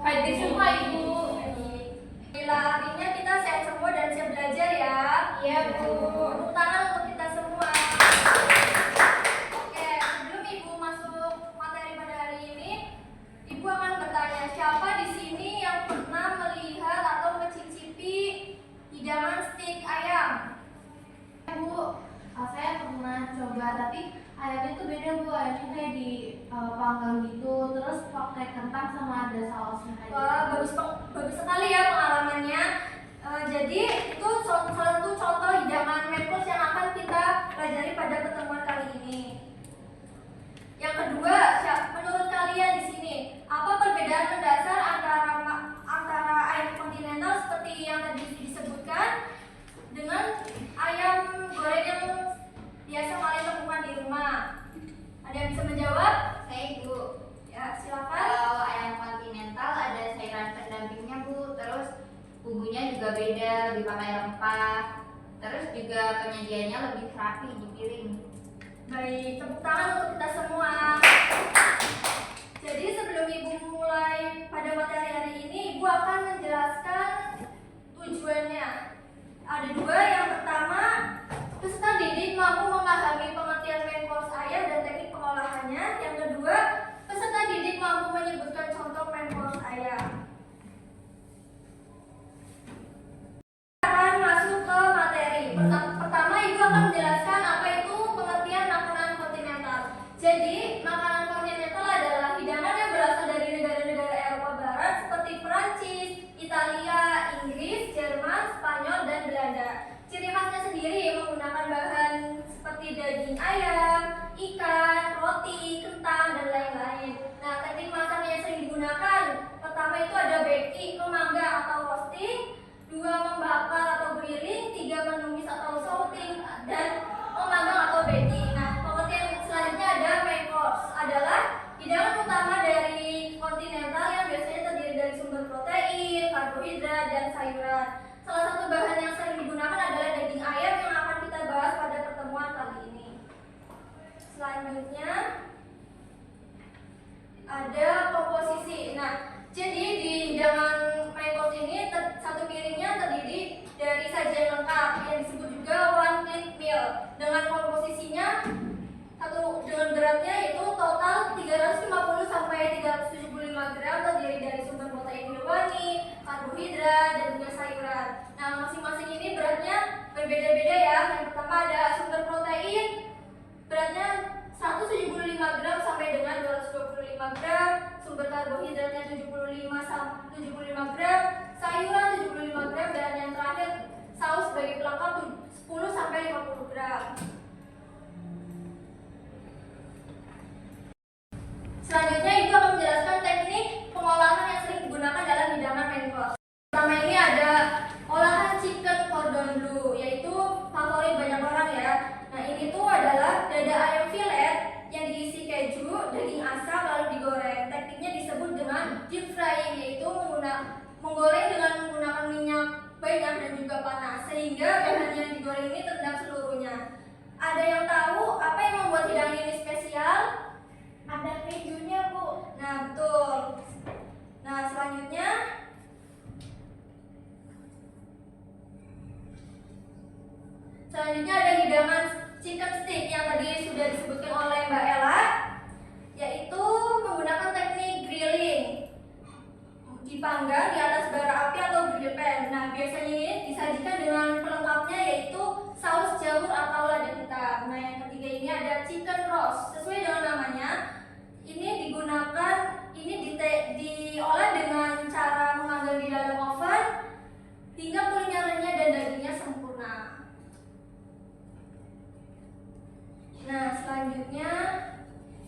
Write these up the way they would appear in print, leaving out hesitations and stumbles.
Baik semua Ibu. Bila artinya kita sehat semua dan siap belajar ya. Iya Bu. Tepuk tangan untuk kita semua. Oke, sebelum Ibu masuk materi pada hari ini, Ibu akan bertanya, siapa di sini yang pernah melihat atau mencicipi hidangan stik ayam? Bu, saya pernah coba, tapi ayamnya tuh beda Bu. Ayamnya kayak di panggang gitu, terus pakai kentang sama ada sausnya kayak Wah, gitu. bagus sekali ya pengalamannya. Jadi itu salah satu contoh hidangan main course yang akan kita pelajari pada pertemuan kali ini. Yang kedua, menurut kalian di sini apa perbedaan mendasar antara ayam kontinental seperti yang tadi disebutkan dengan ayam goreng yang biasa kalian temukan di rumah? Ada yang bisa menjawab? Saya Ibu. Ya, silakan. Kalau ayam kontinental ada sayuran pendampingnya Bu, terus bumbunya juga beda, lebih pakai rempah, terus juga penyajiannya lebih rapi di piring. Baik, tepuk tangan untuk kita semua. Jadi sebelum Ibu mulai pada materi hari ini, Ibu akan menjelaskan tujuannya. Ada dua. Yang pertama, peserta didik mampu memahami pengertian main course ayam dan teknik pengolahannya. Yang kedua, peserta didik mampu menyebutkan contoh main course ayam. Akan masuk ke materi. Pertama, Ibu akan menjelaskan apa itu pengertian makanan kontinental. Jadi, makanan kontinental adalah hidangan yang berasal dari negara-negara Eropa Barat seperti Perancis, Italia, Inggris, Jerman, Spanyol, dan Belanda. Ciri khasnya sendiri menggunakan bahan seperti daging ayam, ikan, roti, kentang, dan lain-lain. Nah, teknik masak yang sering digunakan, pertama itu ada baking, memanggang atau roasting, dua membakar atau grilling, tiga menumis atau sauting, dan memanggang atau baking. Nah, pengertian selanjutnya ada main course, adalah hidangan utama dari kontinental yang biasanya terdiri dari sumber protein, karbohidrat, dan sayuran. Salah satu bahan yang sering digunakan adalah daging ayam yang akan kita bahas pada pertemuan kali ini. Selanjutnya ada komposisi. Nah, jadi di hidangan main course ini satu piringnya terdiri dari sajian lengkap yang disebut juga one plate meal dengan komposisinya dengan beratnya yaitu total 350 sampai 375 gram, terdiri dari sumber protein hewani, karbohidrat, dan juga sayuran. Nah, masing-masing ini beratnya berbeda-beda ya. Yang pertama ada sumber protein, beratnya 175 gram sampai dengan 225 gram, sumber karbohidratnya 75 gram, sayuran 75 gram, dan yang terakhir saus sebagai pelengkap 10 sampai 50 gram. Selanjutnya Ibu akan menjelaskan teknik pengolahan yang sering digunakan dalam hidangan main course. Pertama ini ada olahan chicken cordon bleu, yaitu favorit banyak orang ya. Nah, ini tuh adalah dada ayam fillet yang diisi keju, daging asam lalu digoreng. Tekniknya disebut dengan deep frying, yaitu menggoreng dengan menggunakan minyak banyak dan juga panas sehingga bahan yang digoreng ini terendam seluruhnya. Ada yang tahu apa yang membuat hidangan ini spesial? Ada kejunya Bu. Nah, betul. Nah, selanjutnya ada hidangan chicken stick yang tadi sudah disebutkan oleh Mbak Ella, yaitu menggunakan teknik grilling, dipanggang di atas bara api atau grill pan. Nah, biasanya ini disajikan dengan pelengkapnya yaitu saus jamur atau lada hitam. Nah, yang ketiga ini ada chicken roast. Sesuai dengan namanya, ini diolah dengan cara memanggang di dalam oven hingga kulitnya renyah dan dagingnya sempurna. Nah, selanjutnya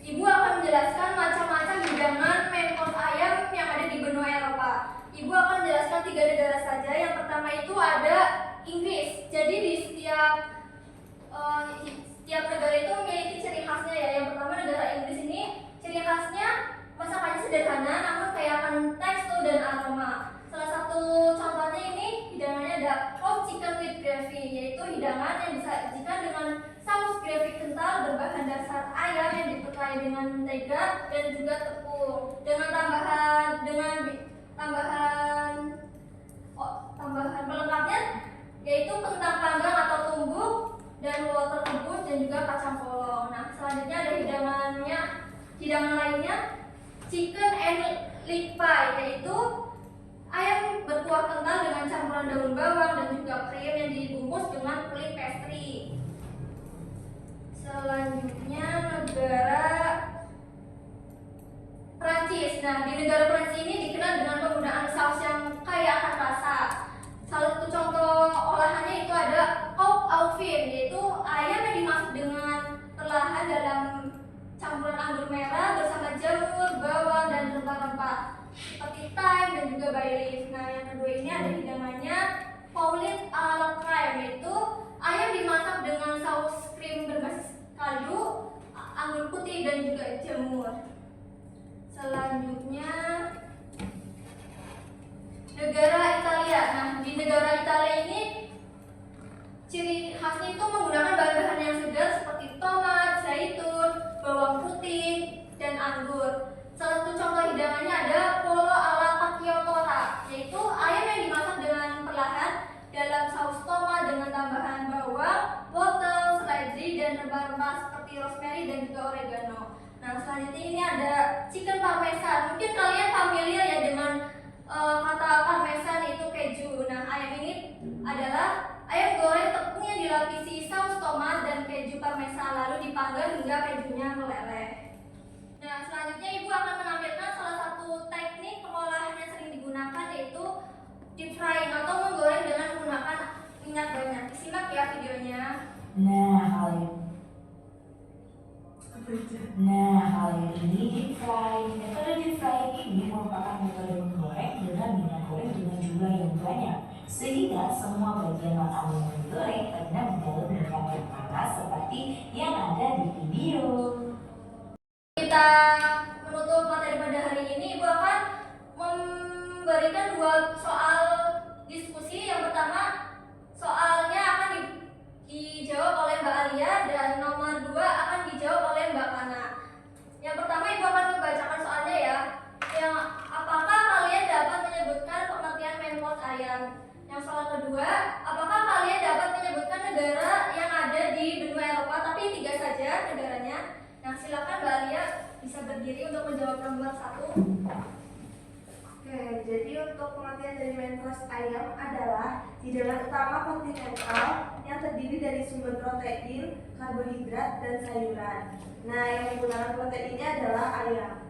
Ibu akan menjelaskan macam-macam hidangan main course ayam yang ada di benua Eropa. Ibu akan menjelaskan 3 negara saja. Yang pertama itu ada Inggris. Jadi di setiap negara itu memiliki ciri khasnya ya. Yang pertama negara Inggris ini ciri khasnya masakannya sederhana namun kaya akan tekstur dan aroma. Salah satu contohnya ini hidangannya ada roast chicken with gravy, yaitu hidangan yang disajikan dengan saus gravy kental berbahan dasar ayam yang diperkaya dengan mentega dan juga tepung dengan leek pie, yaitu ayam berkuah kental dengan campuran daun bawang dan juga krim yang dibungkus dengan kulit pastry. Selanjutnya negara Prancis. Nah, di negara Prancis ini dikenal dengan penggunaan saus yang kaya akan rasa. Salah satu contoh olahannya itu ada coq au vin, yaitu ayam yang dimasak dengan perlahan dalam campuran anggur merah bersama jamur, bawang, dan rempah-rempah seperti thyme dan juga bay leaf. Nah, yang kedua ini ada hidangannya Pauline à la crème, yaitu ayam dimasak dengan saus krim berbasis kaldu, anggur putih, dan juga jamur. Selanjutnya negara Italia. Nah, di negara Italia ini ciri khasnya itu menggunakan bahan-bahan yang segar seperti tomat, zaitun, bawang putih, dan anggur. Salah satu contoh hidangannya ada pollo alla cacciatora, yaitu ayam yang dimasak dengan perlahan dalam saus tomat dengan tambahan bawang, wortel, seledri, dan rempah-rempah seperti rosemary dan juga oregano. Nah, selanjutnya ini ada chicken parmesan. Mungkin kalian familiar ya dengan kata parmesan, itu keju. Nah, ayam ini adalah ayam goreng tepung yang dilapisi saus tomat dan keju parmesan lalu dipanggang hingga kejunya meleleh. Nah, selanjutnya ibu akan menampilkan salah satu teknik pengolahan yang sering digunakan, yaitu deep frying atau menggoreng dengan menggunakan minyak banyak. Disimak ya videonya. Hal ini deep fry. Metode deep fry ini merupakan metode menggoreng dengan minyak goreng dengan jumlah yang banyak, sehingga semua bagian makanan yang digoreng terkena di dalam minyak yang panas seperti yang ada di video. Kita menutup materi pada hari ini, ibu akan memberikan 2 soal diskusi. Yang pertama, soalnya akan dijawab oleh Mbak Alia dan nomor 2 akan dijawab oleh Mbak Kana. Yang pertama, ibu akan membacakan soalnya ya. Yang apakah kalian dapat menyebutkan pengertian main course ayam? Yang soal kedua, apakah kalian dapat menyebutkan negara yang ada di benua Eropa, tapi 3 saja negaranya? Nah, silakan Mbak Alia bisa berdiri untuk menjawab nomor 1. Oke, jadi untuk pengertian dari main course ayam adalah hidangan utama kontinental yang terdiri dari sumber protein, karbohidrat, dan sayuran. Nah, yang menggunakan proteinnya adalah ayam.